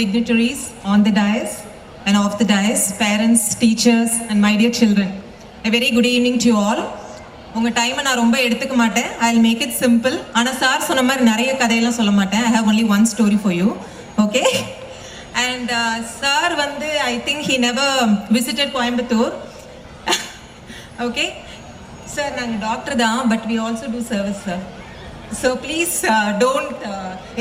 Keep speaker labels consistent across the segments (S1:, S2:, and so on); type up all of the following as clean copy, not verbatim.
S1: dignitaries on the dais and off the dais, parents, teachers and my dear children. A very good evening to you all. உங்கள் டைமை நான் ரொம்ப எடுத்துக்க மாட்டேன். I will make it simple. ஆனால் sir சொன்ன மாதிரி நிறைய கதையெல்லாம் சொல்ல மாட்டேன். I have only one story for you. Okay. And sir வந்து I think he never visited Coimbatore. Okay sir, நாங்கள் டாக்டர் தான், but we also do service sir. So please don't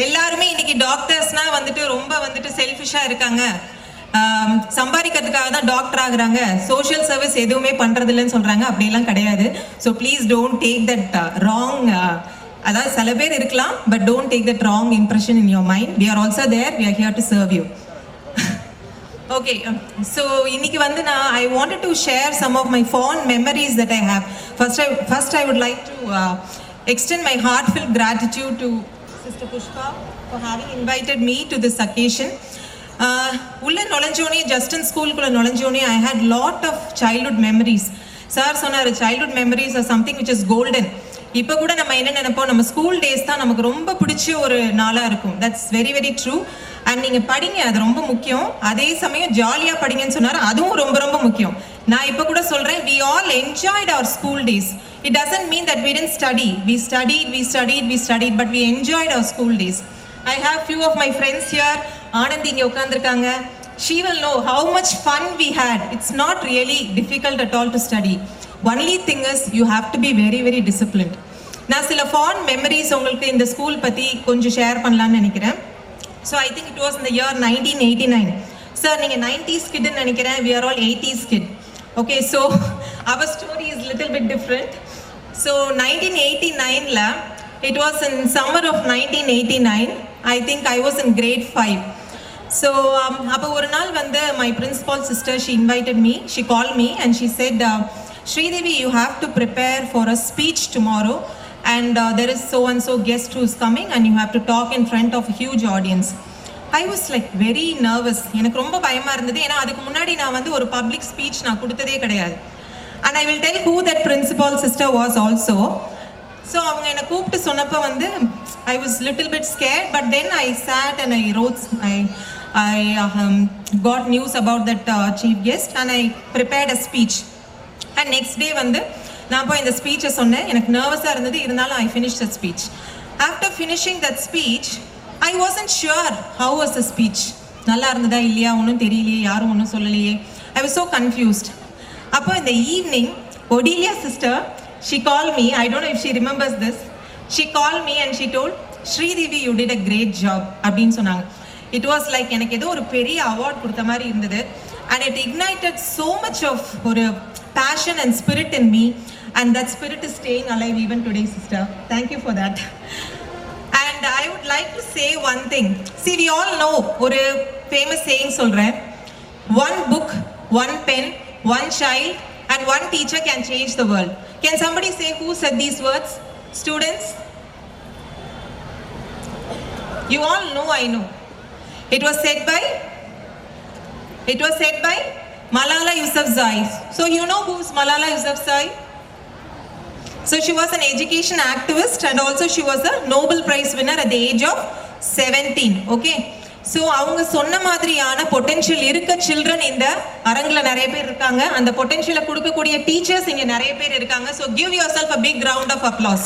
S1: எல்லாருமே இன்னைக்கு டாக்டர்ஸ்னால் வந்துட்டு ரொம்ப வந்துட்டு செல்ஃபிஷாக இருக்காங்க, சம்பாதிக்கிறதுக்காக தான் டாக்டர் ஆகுறாங்க, சோஷியல் சர்வீஸ் எதுவுமே பண்ணுறதில்லன்னு சொல்கிறாங்க. அப்படிலாம் கிடையாது. So please don't take that wrong, அதாவது சில பேர் இருக்கலாம், but don't take that wrong impression in your mind. We are also there, we are here to serve you. Okay, so இன்னைக்கு வந்து நான் I wanted to share some of my fond memories that I have. First I would like to extend my heartfelt gratitude to Sister Pushpa for having invited me to this occasion. உள்ள நுழைஞ்சோனே just in ஸ்கூலுக்குள்ள நுழைஞ்சோனே I had lot of childhood memories. Sir சொன்னார் childhood memories are something which is golden. இப்போ கூட நம்ம என்ன நினைப்போம், நம்ம ஸ்கூல் டேஸ் தான் நமக்கு ரொம்ப பிடிச்ச ஒரு நாளாக இருக்கும். That's very very true. And நீங்கள் படிங்க, அது ரொம்ப முக்கியம். அதே சமயம் ஜாலியாக படிங்கன்னு சொன்னார், அதுவும் ரொம்ப ரொம்ப முக்கியம். நான் இப்போ கூட சொல்கிறேன், we all enjoyed our school days. It doesn't mean that we didn't study. We studied, but we enjoyed our school days. I have few of my friends here. Anandhi இங்கே உட்காந்துருக்காங்க. She will know how much fun we had. It's not really difficult at all to study. Only thing is you have to be very very disciplined. நான் சில fond memories உங்களுக்கு இந்த school பற்றி கொஞ்சம் share பண்ணலான்னு நினைக்கிறேன். So I think it was இந்த year 1989. Sir நீங்கள் 90s கிட்னு நினைக்கிறேன், we are all 80s kid. Okay, so our story is little bit different. So 1989 it was in summer of 1989. I think I was in grade 5. So அப்போ ஒரு நாள் வந்து my principal sister, she invited me, she called me and she said, Sridevi, you have to prepare for a speech tomorrow and there is so and so guest who is coming and you have to talk in front of a huge audience. I was like very nervous. எனக்கு ரொம்ப பயமா இருந்தது. ஏன்னா அதுக்கு முன்னாடி நான் வந்து ஒரு பப்ளிக் ஸ்பீச் நான் கொடுத்ததே கிடையாது. And I will tell who that principal sister was also. So அவங்க என்னை கூப்பிட்டு சொன்னப்போ வந்து I was little bit scared, but then I sat and I wrote, I got news about that chief guest and I prepared a speech. And next day வந்து நான் போய் இந்த ஸ்பீச்சை சொன்னேன். எனக்கு நர்வஸாக இருந்தது, இருந்தாலும் I finished the speech. After finishing that speech, I wasn't sure how was the speech. நல்லா இருந்ததா இல்லையா ஒன்றும் தெரியலையே, யாரும் ஒன்றும் சொல்லலையே. I was so confused. அப்போ இந்த evening Odilia sister, she called me, I don't know if she remembers this. She called me and she told, Sridevi, you did a great job அப்படின்னு சொன்னாங்க. It was like எனக்கு ஏதோ ஒரு பெரிய award கொடுத்த மாதிரி இருந்தது. And it ignited so much of ஒரு passion and spirit in me, and that spirit is staying alive even today, sister. Thank you for that. And I would like to say one thing. See, we all know ஒரு famous saying சொல்றேன், one book, one pen, one child and one teacher can change the world. Can somebody say who said these words? Students? You all know, I know. It was said by Malala Yousafzai. So you know who's Malala Yousafzai? So she was an education activist and also she was a Nobel Prize winner at the age of 17. Okay. So அவங்க சொன்ன மாதிரியான potential இருக்க children இந்த அரங்கில் நிறைய பேர் இருக்காங்க. அந்த பொட்டென்ஷியலை கொடுக்கக்கூடிய டீச்சர்ஸ் இங்கே நிறைய பேர் இருக்காங்க. So give yourself a big round of applause.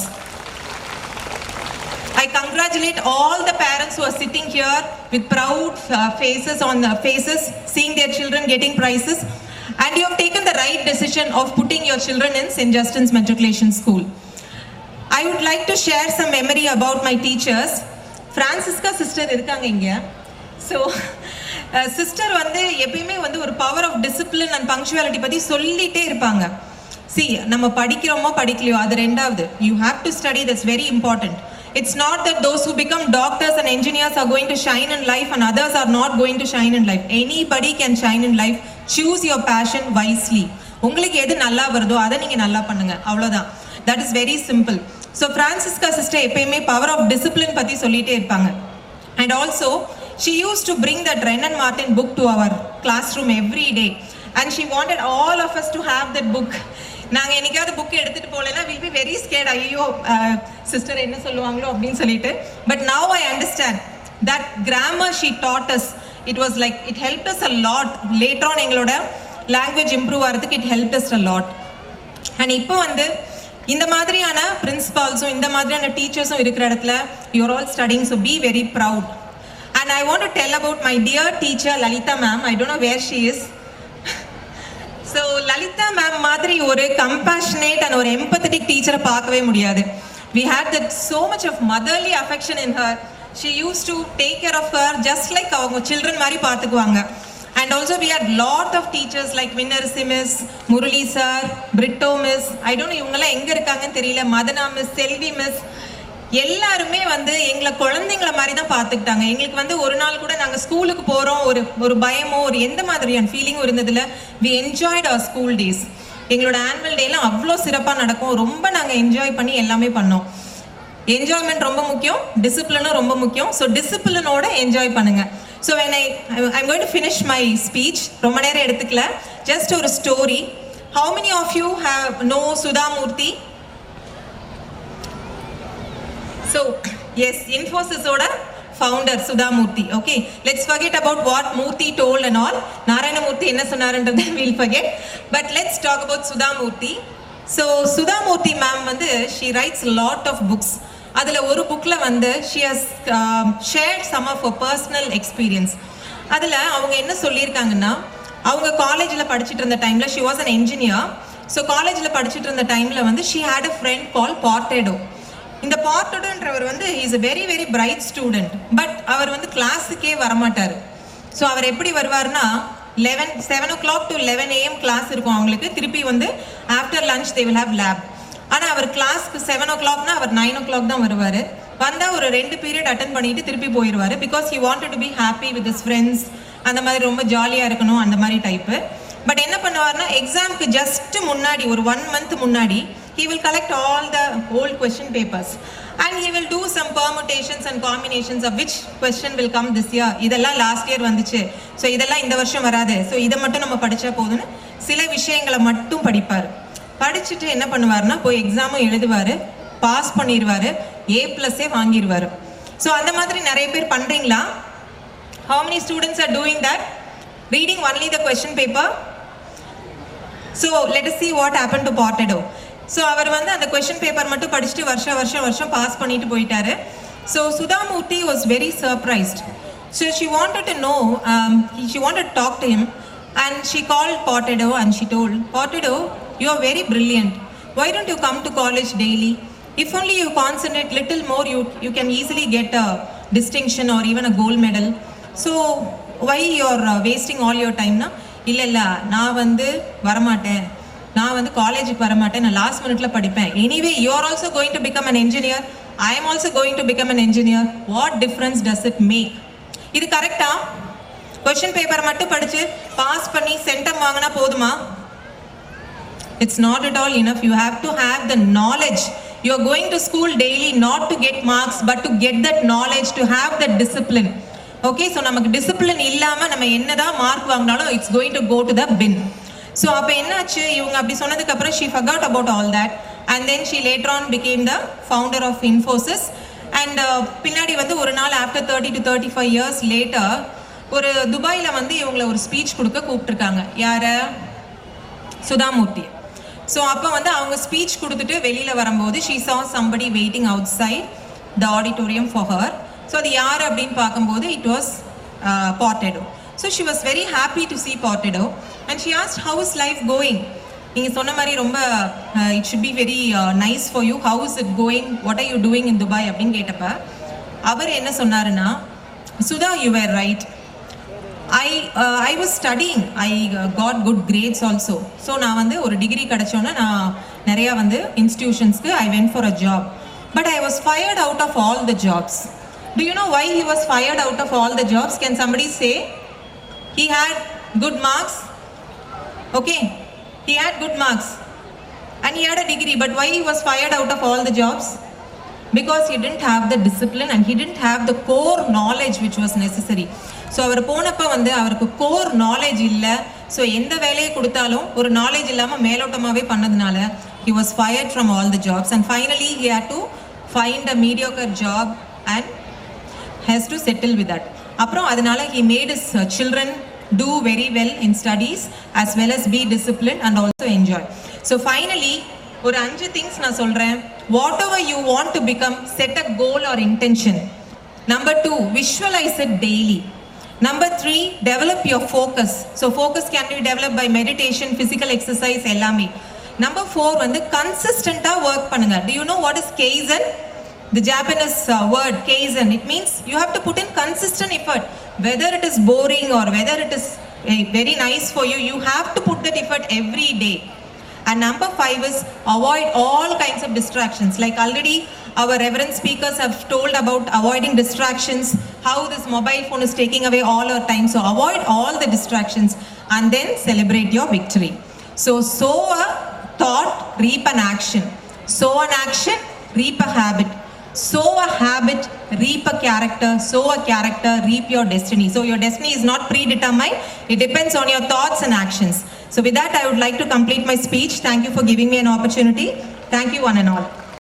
S1: I congratulate all the parents who are sitting here with proud faces on their faces, seeing their children getting prizes, and you have taken the right decision of putting your children in St. Justin's Matriculation School. I would like to share some memory about my teachers. Francisca sister இருக்காங்க இங்கே. So sister வந்து எப்பயுமே வந்து ஒரு power of discipline and punctuality பற்றி சொல்லிகிட்டே இருப்பாங்க. See, நம்ம படிக்கிறோமோ படிக்கலையோ அது ரெண்டாவது. You have to study, that's very important. It's not that those who become doctors and engineers are going to shine in life and others are not going to shine in life. Anybody can shine in life. Choose your passion wisely. உங்களுக்கு எது நல்லா வருதோ அதை நீங்கள் நல்லா பண்ணுங்க, அவ்வளோதான். That is very simple. So Francisca sister எப்பயுமே பவர் ஆஃப் டிசிப்ளின் பற்றி சொல்லிகிட்டே இருப்பாங்க. And also she used to bring that Renan Martin book to our classroom every day and she wanted all of us to have that book. நாங்கள் என்னைக்காவது book எடுத்துகிட்டு போகலன்னா will be very scared. ஐயோ sister என்ன சொல்லுவாங்களோ அப்படின்னு சொல்லிட்டு. But now I understand that grammar she taught us it was like it helped us a lot. Later on எங்களோட language improve ஆகிறதுக்கு it helped us a lot. And இப்போ வந்து இந்த மாதிரியான பிரின்சிபால்ஸும் இந்த மாதிரியான டீச்சர்ஸும் இருக்கிற இடத்துல you are all studying, so be very proud. And I want to tell about my dear teacher Lalita ma'am. I don't know where she is. So Lalita ma'am மாதிரி ஒரு compassionate and ஒரு empathetic டீச்சரை பார்க்கவே முடியாது. We had that so much of motherly affection in her. She used to take care of her just like our children மாதிரி பார்த்துக்குவாங்க. And also we had lot of teachers like Vinarsi Miss, Murali sir, Britto Miss. I don't know இவங்கெல்லாம் எங்க இருக்காங்கன்னு தெரியல. மதனா miss, செல்வி miss, எல்லாருமே வந்து எங்களை குழந்தைங்கள மாதிரி தான் பார்த்துக்கிட்டாங்க. எங்களுக்கு வந்து ஒரு நாள் கூட நாங்கள் ஸ்கூலுக்கு போகிறோம் ஒரு பயமோ ஒரு எந்த மாதிரியான ஃபீலிங்கும் இருந்ததில்ல. we enjoyed our school days. எங்களோட ஆனுவல் டேலாம் அவ்வளோ சிறப்பாக நடக்கும். ரொம்ப நாங்கள் என்ஜாய் பண்ணி எல்லாமே பண்ணோம். என்ஜாய்மெண்ட் ரொம்ப முக்கியம், டிசிப்ளினும் ரொம்ப முக்கியம். ஸோ டிசிப்ளினோட என்ஜாய் பண்ணுங்க. So when I'm going to finish my speech, ரொம்ப நேரம் எடுத்துக்கல, ஜஸ்ட் ஒரு story. how many of you know Sudha Murthy? So yes, Infosys oda founder Sudha Murthy. Okay, let's forget about what Murthy told and all. Narayana Murthy enna sonnarன்றதை we'll forget, but let's talk about Sudha Murthy. So Sudha Murthy ma'am வந்து she writes a lot of books. அதுல ஒரு புக்ல வந்து she has shared some of her personal experience. அதுல அவங்க என்ன சொல்லியிருக்காங்கன்னா, அவங்க காலேஜ்ல படிச்சிட்டு இருந்த டைம்ல she was an engineer. So காலேஜ்ல படிச்சிட்டு இருந்த டைம்ல வந்து she had a friend called Portedo. இந்த பார்ட்டோன்றவர் வந்து is a very very bright student, பட் அவர் வந்து கிளாஸுக்கே வரமாட்டார். ஸோ அவர் எப்படி வருவார்னா 7 o'clock to 11 AM கிளாஸ் இருக்கும் அவங்களுக்கு. திருப்பி வந்து after lunch they will have lab. ஆனால் அவர் கிளாஸ்க்கு 7 o'clockனா அவர் 9 o'clock தான் வருவார். வந்தால் ஒரு 2 பீரியட் அட்டன் பண்ணிட்டு திருப்பி போயிடுவார். Because he wanted to be happy with his friends, அந்த மாதிரி ரொம்ப ஜாலியாக இருக்கணும் அந்த மாதிரி டைப்பு. பட் என்ன பண்ணுவார்னா எக்ஸாமுக்கு ஜஸ்ட் முன்னாடி ஒரு 1 month முன்னாடி he will collect all the old question papers and he will do some permutations and combinations of which question will come this year. இதெல்லாம் லாஸ்ட் இயர் வந்துச்சு, ஸோ இதெல்லாம் இந்த வருஷம் வராது, ஸோ இதை மட்டும் நம்ம படித்தா போதும்னு சில விஷயங்களை மட்டும் படிப்பார். படிச்சுட்டு என்ன பண்ணுவார்னா போய் எக்ஸாமும் எழுதுவார், பாஸ் பண்ணிடுவார், A+ஏ வாங்கிடுவார். ஸோ அந்த மாதிரி நிறைய பேர் பண்ணுறீங்களா? how many students are doing that? Reading only the question paper? So let us see what happened to Portedo. So அவர் வந்து அந்த கொஷின் பேப்பர் மட்டும் படிச்சுட்டு வருஷம் பாஸ் பண்ணிட்டு போயிட்டாரு. So Sudha Murthy was very surprised. So she wanted to know, she wanted to talk to him, and she called Portedo and she told, Portedo, you are very brilliant. Why don't you come to college daily? If only you concentrate little more, you can easily get a distinction or even a gold medal. So why you are wasting all your time? Na இல்ல நான் வந்து வரமாட்டேன், நான் வந்து காலேஜுக்கு வரமாட்டேன், நான் last மினிட்ல படிப்பேன். Anyway you are also going to become an engineer, I am also going to become an engineer. What difference does it make? இது கரெக்டா? கொஸ்டின் பேப்பர் மட்டும் படிச்சு பாஸ் பண்ணி சென்டம் வாங்கினா போதுமா? It's not at all enough. You have to have the knowledge. You are going to school daily not to get marks, but to get that knowledge, to have that discipline. Okay, so நமக்கு discipline இல்லாமல் நம்ம என்னதான் mark வாங்கினாலும் it's going to go to the bin. So அப்போ என்னாச்சு, இவங்க அப்படி சொன்னதுக்கப்புறம் she forgot about all that and then she later on became the founder of Infosys. And பின்னாடி வந்து ஒரு நாள் after 30 to 35 years later ஒரு துபாயில் வந்து இவங்களை ஒரு ஸ்பீச் கொடுக்க கூப்பிட்டுருக்காங்க. யார? Sudha Murthy. ஸோ அப்போ வந்து அவங்க ஸ்பீச் கொடுத்துட்டு வெளியில் வரும்போது she saw somebody waiting outside the auditorium for her. So அது யார் அப்படின்னு பார்க்கும்போது it was Portedo. So she was very happy to see Portedo and she asked, how is life going? நீங்கள் சொன்ன மாதிரி ரொம்ப it should be very nice for you. How is it going? What are you doing in Dubai? அப்படின்னு கேட்டப்ப அவர் என்ன சொன்னாருன்னா, Sudha, you were right. I was studying. I got good grades also. So நான் வந்து ஒரு டிகிரி கிடச்சோன்னே நான் நிறையா வந்து இன்ஸ்டிடியூஷன்ஸ்க்கு I went for a job. But I was fired out of all the jobs. Do you know why he was fired out of all the jobs? Can somebody say? He had good marks. Okay, he had good marks and he had a degree, but why he was fired out of all the jobs? Because he didn't have the discipline and he didn't have the core knowledge which was necessary. So அவர் போனப்போ வந்து அவருக்கு core knowledge இல்லை. So எந்த வேலையை கொடுத்தாலும் ஒரு knowledge இல்லாமல் மேலோட்டமாகவே பண்ணதுனால he was fired from all the jobs and finally he had to find a mediocre job and has to settle with that. அப்புறம் அதனால he made his children do very well in studies as well as be disciplined and also enjoy. So finally ஒரு 5 things நான் சொல்றேன். Whatever you want to become, set a goal or intention. Number 2, visualize it daily. Number 3, develop your focus. So focus can be developed by meditation, physical exercise எல்லாமே. Number 4 வந்து consistent-ஆ work பண்ணுங்க. Do you know what is kaizen? The Japanese word kaizen, it means you have to put in consistent effort. Whether it is boring or whether it is very nice for you, you have to put that effort every day. And number 5 is avoid all kinds of distractions. Like already our reverend speakers have told about avoiding distractions, how this mobile phone is taking away all our time. So avoid all the distractions and then celebrate your victory. So sow a thought, reap an action. Sow an action, reap a habit. Sow a habit, reap a character. Sow a character, reap your destiny. So your destiny is not predetermined. It depends on your thoughts and actions. So with that, I would like to complete my speech. Thank you for giving me an opportunity. Thank you one and all.